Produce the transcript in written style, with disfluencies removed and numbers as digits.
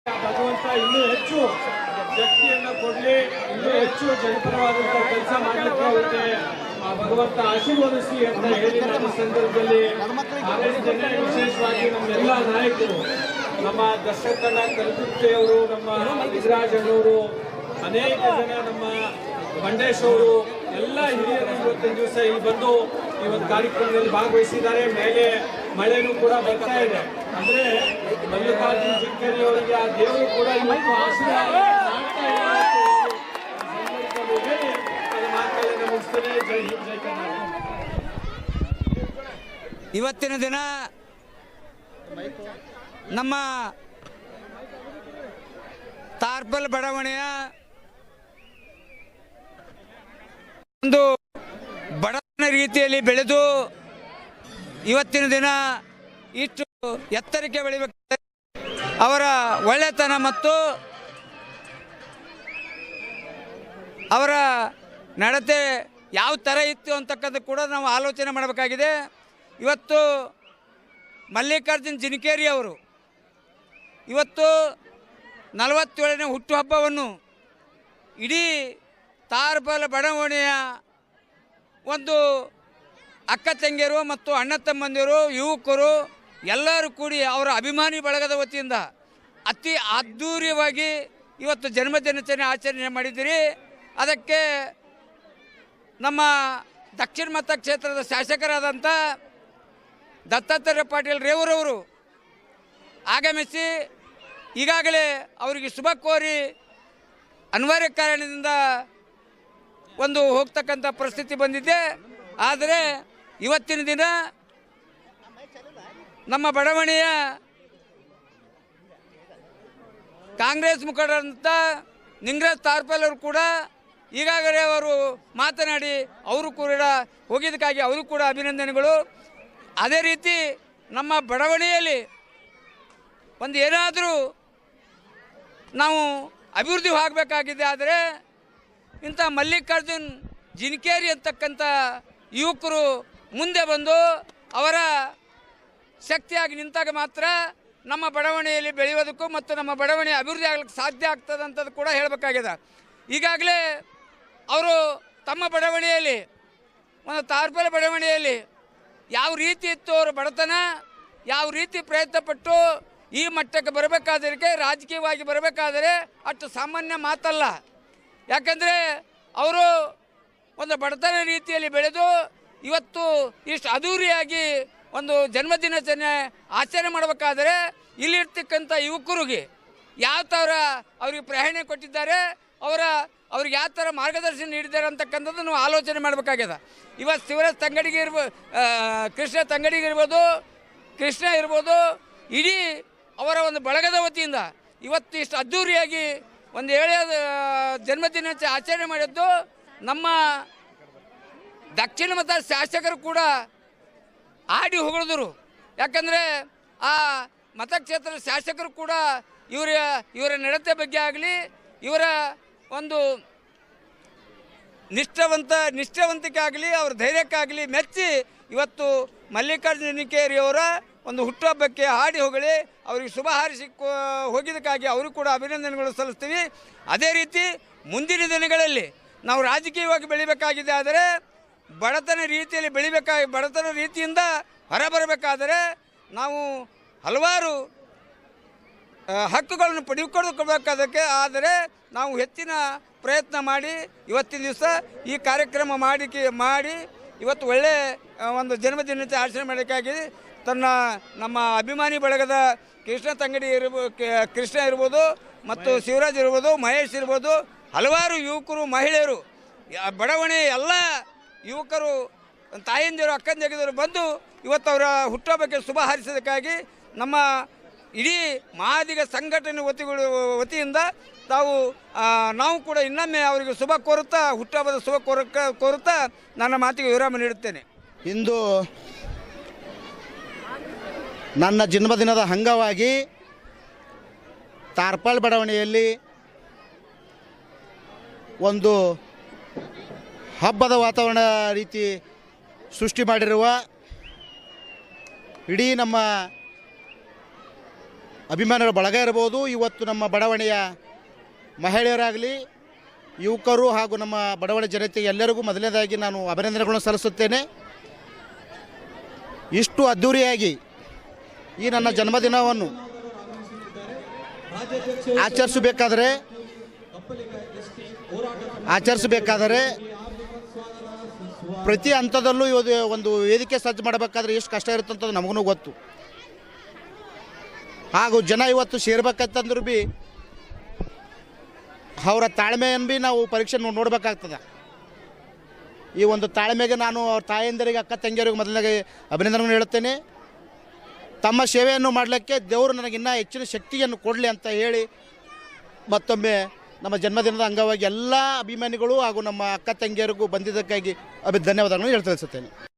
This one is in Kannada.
ಭಗವಂತ ಇನ್ನೂ ಹೆಚ್ಚು ಶಕ್ತಿಯನ್ನು ಕೊಡಲಿ, ಇನ್ನೂ ಹೆಚ್ಚು ಜನಪರವಾದಂತಹ ಕೆಲಸ ಮಾಡಲಿಕ್ಕೆ ಅವರಿಗೆ ಆ ಭಗವಂತ ಆಶೀರ್ವದಿಸಿ ಅಂತ ಹೇಳಿ ನಮ್ಮ ಸಂದರ್ಭದಲ್ಲಿ ಕಾಂಗ್ರೆಸ್ ಜನ ವಿಶೇಷವಾಗಿ ನಮ್ಮೆಲ್ಲ ನಾಯಕರು, ನಮ್ಮ ದಶರಥಣ್ಣ ಕಲ್ಕುರ್ತಿ ಅವರು, ನಮ್ಮ ನಿಜರಾಜ್ ಅವರು, ಅನೇಕ ಜನ, ನಮ್ಮ ಬಂಡೇಶ್ ಅವರು, ಎಲ್ಲ ಹಿರಿಯರು ಇವತ್ತಿನ ದಿವಸ ಇಲ್ಲಿ ಬಂದು ಈ ಒಂದು ಕಾರ್ಯಕ್ರಮದಲ್ಲಿ ಭಾಗವಹಿಸಿದ್ದಾರೆ. ಮೇಲೆ ಮಳೆನೂ ಕೂಡ ಬರ್ತಾ ಇದೆ. ಅಂದ್ರೆ ಮಲ್ಲಿಕಾರ್ಜುನ ಜಿಕ್ಕೇರಿ ಅವರಿಗೆ ಆ ದೇವರು ಕೂಡ ಇವತ್ತು ಆಶೀರ್ವಾದ ಮಾಡ್ತಾ ಇದ್ದಾರೆ. ಮಾತುಗಳನ್ನು ಮುಗಿಸ್ತೇನೆ. ಜೈ ಹಿಂದ್, ಜೈ ಕರ್ನಾಟಕ. ಇವತ್ತಿನ ದಿನ ನಮ್ಮ ತಾರ್ಪಲ್ ಬಡಾವಣೆಯ ಒಂದು ಬಡವನ ರೀತಿಯಲ್ಲಿ ಬೆಳೆದು ಇವತ್ತಿನ ದಿನ ಇಷ್ಟು ಎತ್ತರಕ್ಕೆ ಬೆಳಿಬೇಕಾದರೆ ಅವರ ಒಳ್ಳೆತನ ಮತ್ತು ಅವರ ನಡತೆ ಯಾವ ಥರ ಇತ್ತು ಅಂತಕ್ಕಂಥ ಕೂಡ ನಾವು ಆಲೋಚನೆ ಮಾಡಬೇಕಾಗಿದೆ. ಇವತ್ತು ಮಲ್ಲಿಕಾರ್ಜುನ ಜಿನಕೇರಿ ಅವರು ಇವತ್ತು 47ನೇ ಹುಟ್ಟುಹಬ್ಬವನ್ನು ಇಡೀ ತಾರ್ಪಲ್ ಬಡಾವಣೆಯ ಒಂದು ಅಕ್ಕ ತಂಗಿಯರು ಮತ್ತು ಅಣ್ಣ ತಮ್ಮಂದಿರು, ಯುವಕರು ಎಲ್ಲರೂ ಕೂಡಿ ಅವರ ಅಭಿಮಾನಿ ಬಳಗದ ವತಿಯಿಂದ ಅತಿ ಅದ್ಧೂರಿಯವಾಗಿ ಇವತ್ತು ಜನ್ಮದಿನಾಚರಣೆ ಆಚರಣೆ ಮಾಡಿದ್ದೀರಿ. ಅದಕ್ಕೆ ನಮ್ಮ ದಕ್ಷಿಣ ಮತಕ್ಷೇತ್ರದ ಶಾಸಕರಾದಂಥ ದತ್ತಾತ್ರೇಯ ಪಾಟೀಲ್ ರೇವೂರವರು ಆಗಮಿಸಿ ಈಗಾಗಲೇ ಅವರಿಗೆ ಶುಭ ಕೋರಿ ಅನಿವಾರ್ಯ ಕಾರಣದಿಂದ ಒಂದು ಹೋಗ್ತಕ್ಕಂಥ ಪರಿಸ್ಥಿತಿ ಬಂದಿದೆ. ಆದರೆ ಇವತ್ತಿನ ದಿನ ನಮ್ಮ ಬಡಾವಣೆಯ ಕಾಂಗ್ರೆಸ್ ಮುಖಂಡರಂಥ ನಿಂಗರಾಜ್ ತಾರ್ಪಲ್ ಅವರು ಕೂಡ ಈಗಾಗಲೇ ಅವರು ಮಾತನಾಡಿ ಅವರು ಕೂಡ ಹೋಗಿದ್ದಕ್ಕಾಗಿ ಅವರು ಕೂಡ ಅಭಿನಂದನೆಗಳು. ಅದೇ ರೀತಿ ನಮ್ಮ ಬಡಾವಣೆಯಲ್ಲಿ ಒಂದು ಏನಾದರೂ ನಾವು ಅಭಿವೃದ್ಧಿ ಆಗಬೇಕಾಗಿದೆ. ಆದರೆ ಇಂಥ ಮಲ್ಲಿಕಾರ್ಜುನ್ ಜಿನಕೇರಿ ಅಂತಕ್ಕಂಥ ಯುವಕರು ಮುಂದೆ ಬಂದು ಅವರ ಶಕ್ತಿಯಾಗಿ ನಿಂತಾಗ ಮಾತ್ರ ನಮ್ಮ ಬಡಾವಣೆಯಲ್ಲಿ ಬೆಳೆಯೋದಕ್ಕೂ ಮತ್ತು ನಮ್ಮ ಬಡಾವಣೆ ಅಭಿವೃದ್ಧಿ ಆಗ್ಲಿಕ್ಕೆ ಸಾಧ್ಯ ಆಗ್ತದೆ ಅಂತದ್ದು ಕೂಡ ಹೇಳಬೇಕಾಗಿದೆ. ಈಗಾಗಲೇ ಅವರು ತಮ್ಮ ಬಡಾವಣೆಯಲ್ಲಿ ಒಂದು ತಾರ್ಪಲ್ ಬಡಾವಣೆಯಲ್ಲಿ ಯಾವ ರೀತಿ ಇತ್ತು ಅವರ ಬಡತನ, ಯಾವ ರೀತಿ ಪ್ರಯತ್ನಪಟ್ಟು ಈ ಮಟ್ಟಕ್ಕೆ ಬರಬೇಕಾದಕ್ಕೆ, ರಾಜಕೀಯವಾಗಿ ಬರಬೇಕಾದರೆ ಅಷ್ಟು ಸಾಮಾನ್ಯ ಮಾತಲ್ಲ. ಯಾಕಂದರೆ ಅವರು ಒಂದು ಬಡತನ ರೀತಿಯಲ್ಲಿ ಬೆಳೆದು ಇವತ್ತು ಇಷ್ಟು ಅದ್ಧೂರಿಯಾಗಿ ಒಂದು ಜನ್ಮದಿನಾಚರಣೆ ಆಚರಣೆ ಮಾಡಬೇಕಾದರೆ ಇಲ್ಲಿರ್ತಕ್ಕಂಥ ಯುವಕರಿಗೆ ಯಾವ ಥರ ಅವ್ರಿಗೆ ಪ್ರೇರಣೆ ಕೊಟ್ಟಿದ್ದಾರೆ, ಅವ್ರಿಗೆ ಯಾವ ಥರ ಮಾರ್ಗದರ್ಶನ ನೀಡಿದ್ದಾರೆ ಅಂತಕ್ಕಂಥದ್ದನ್ನು ಆಲೋಚನೆ ಮಾಡಬೇಕಾಗ್ಯದ. ಇವತ್ತು ಶಿವರಾಜ್ ತಂಗಡಿಗೆ ಕೃಷ್ಣ ತಂಗಡಿಗೆ ಕೃಷ್ಣ ಇರ್ಬೋದು, ಇಡೀ ಅವರ ಒಂದು ಬಳಗದ ವತಿಯಿಂದ ಇವತ್ತು ಇಷ್ಟು ಅದ್ಧೂರಿಯಾಗಿ ಒಂದು ಏಳೆಯ ಜನ್ಮದಿನಾಚರಣೆ ಆಚರಣೆ ಮಾಡಿದ್ದು ನಮ್ಮ ದಕ್ಷಿಣ ಮತ ಶಾಸಕರು ಕೂಡ ಆಡಿ ಹೊಗಳಿದ್ರು. ಯಾಕಂದರೆ ಆ ಮತಕ್ಷೇತ್ರದ ಶಾಸಕರು ಕೂಡ ಇವರ ನಡತೆ ಬಗ್ಗೆ ಆಗಲಿ, ಇವರ ಒಂದು ನಿಷ್ಠಾವಂತಿಕೆ ಆಗಲಿ, ಅವ್ರ ಧೈರ್ಯಕ್ಕಾಗಲಿ ಮೆಚ್ಚಿ ಇವತ್ತು ಮಲ್ಲಿಕಾರ್ಜುನ ಜಿನಕೇರಿಯವರ ಒಂದು ಹುಟ್ಟುಹಬ್ಬಕ್ಕೆ ಹಾಡಿ ಹೊಗಳಿ ಅವರಿಗೆ ಶುಭ ಹಾರೈಸಿ ಹೋಗಿದ್ದಕ್ಕಾಗಿ ಅವರು ಕೂಡ ಅಭಿನಂದನೆಗಳು ಸಲ್ಲಿಸ್ತೀವಿ. ಅದೇ ರೀತಿ ಮುಂದಿನ ದಿನಗಳಲ್ಲಿ ನಾವು ರಾಜಕೀಯವಾಗಿ ಬೆಳಿಬೇಕಾಗಿದೆ. ಆದರೆ ಬಡತನ ರೀತಿಯಲ್ಲಿ ಬಡತನ ರೀತಿಯಿಂದ ಹೊರಬರಬೇಕಾದರೆ ನಾವು ಹಲವಾರು ಹಕ್ಕುಗಳನ್ನು ಪಡೆದುಕೊಳ್ಳಬೇಕಾದಕ್ಕೆ ಆದರೆ ನಾವು ಹೆಚ್ಚಿನ ಪ್ರಯತ್ನ ಮಾಡಿ ಇವತ್ತಿನ ದಿವಸ ಈ ಕಾರ್ಯಕ್ರಮ ಮಾಡಿ ಇವತ್ತು ಒಳ್ಳೆಯ ಒಂದು ಜನ್ಮದಿನಾಚರಣೆ ಆಚರಣೆ ಮಾಡೋಕ್ಕಾಗಿ ನಮ್ಮ ಅಭಿಮಾನಿ ಬಳಗದ ಕೃಷ್ಣ ಇರ್ಬೋದು ಮತ್ತು ಶಿವರಾಜ್ ಇರ್ಬೋದು, ಮಹೇಶ್ ಇರ್ಬೋದು, ಹಲವಾರು ಯುವಕರು, ಮಹಿಳೆಯರು, ಬಡಾವಣೆ ಎಲ್ಲ ಯುವಕರು, ತಾಯಂದಿರು, ಅಕ್ಕಂದಿರು ಬಂದು ಇವತ್ತು ಅವರ ಹುಟ್ಟುಹಬ್ಬಕ್ಕೆ ಶುಭ ಹಾರೈಸೋದಕ್ಕಾಗಿ ನಮ್ಮ ಇಡೀ ಮಹಾದಿಗ ಸಂಘಟನೆ ವತಿಯಿಂದ ನಾವು ಕೂಡ ಇನ್ನೊಮ್ಮೆ ಅವರಿಗೆ ಶುಭ ಕೋರುತ್ತಾ ಹುಟ್ಟುಹಬ್ಬದ ಶುಭ ಕೋರುತ್ತಾ ನನ್ನ ಮಾತಿಗೆ ವಿರಾಮ ನೀಡುತ್ತೇನೆ. ಇಂದು ನನ್ನ ಜನ್ಮದಿನದ ಅಂಗವಾಗಿ ತಾರ್ಪಲ್ ಬಡಾವಣೆಯಲ್ಲಿ ಒಂದು ಹಬ್ಬದ ವಾತಾವರಣ ರೀತಿ ಸೃಷ್ಟಿ ಮಾಡಿರುವ ಇಡೀ ನಮ್ಮ ಅಭಿಮಾನಿಗಳ ಬಳಗ ಇರ್ಬೋದು, ಇವತ್ತು ನಮ್ಮ ಬಡಾವಣೆಯ ಮಹಿಳೆಯರಾಗಲಿ, ಯುವಕರು ಹಾಗೂ ನಮ್ಮ ಬಡಾವಣೆ ಜನತೆ ಎಲ್ಲರಿಗೂ ಮೊದಲನೇದಾಗಿ ನಾನು ಅಭಿನಂದನೆಗಳನ್ನು ಸಲ್ಲಿಸುತ್ತೇನೆ. ಇಷ್ಟು ಅದ್ಧೂರಿಯಾಗಿ ಈ ನನ್ನ ಜನ್ಮದಿನವನ್ನು ಆಚರಿಸಬೇಕಾದರೆ ಪ್ರತಿ ಹಂತದಲ್ಲೂ ಒಂದು ವೇದಿಕೆ ಸಜ್ಜು ಮಾಡಬೇಕಾದ್ರೆ ಎಷ್ಟು ಕಷ್ಟ ಇರುತ್ತಂತ ನಮಗೂ ಗೊತ್ತು. ಹಾಗೂ ಜನ ಇವತ್ತು ಸೇರ್ಬೇಕಂತಂದ್ರೂ ಭೀ ಅವರ ತಾಳ್ಮೆಯನ್ನು ಭೀ ನಾವು ಪರೀಕ್ಷೆ ನೋಡಬೇಕಾಗ್ತದೆ. ಈ ಒಂದು ತಾಳ್ಮೆಗೆ ನಾನು ಅವ್ರ ತಾಯಂದಿರಿಗೆ, ಅಕ್ಕ ತಂಗಿಯರಿಗೆ ಮೊದಲಿಗೆ ಅಭಿನಂದನೆಗಳನ್ನು ಹೇಳುತ್ತೇನೆ. ತಮ್ಮ ಸೇವೆಯನ್ನು ಮಾಡಲಿಕ್ಕೆ ದೇವರು ನನಗಿನ್ನೂ ಹೆಚ್ಚಿನ ಶಕ್ತಿಯನ್ನು ಕೊಡಲಿ ಅಂತ ಹೇಳಿ ಮತ್ತೊಮ್ಮೆ ನಮ್ಮ ಜನ್ಮದಿನದ ಅಂಗವಾಗಿ ಎಲ್ಲ ಅಭಿಮಾನಿಗಳು ಹಾಗೂ ನಮ್ಮ ಅಕ್ಕ ತಂಗಿಯರಿಗೂ ಬಂದಿದ್ದಕ್ಕಾಗಿ ಧನ್ಯವಾದಗಳನ್ನು ಹೇಳ್ತಾ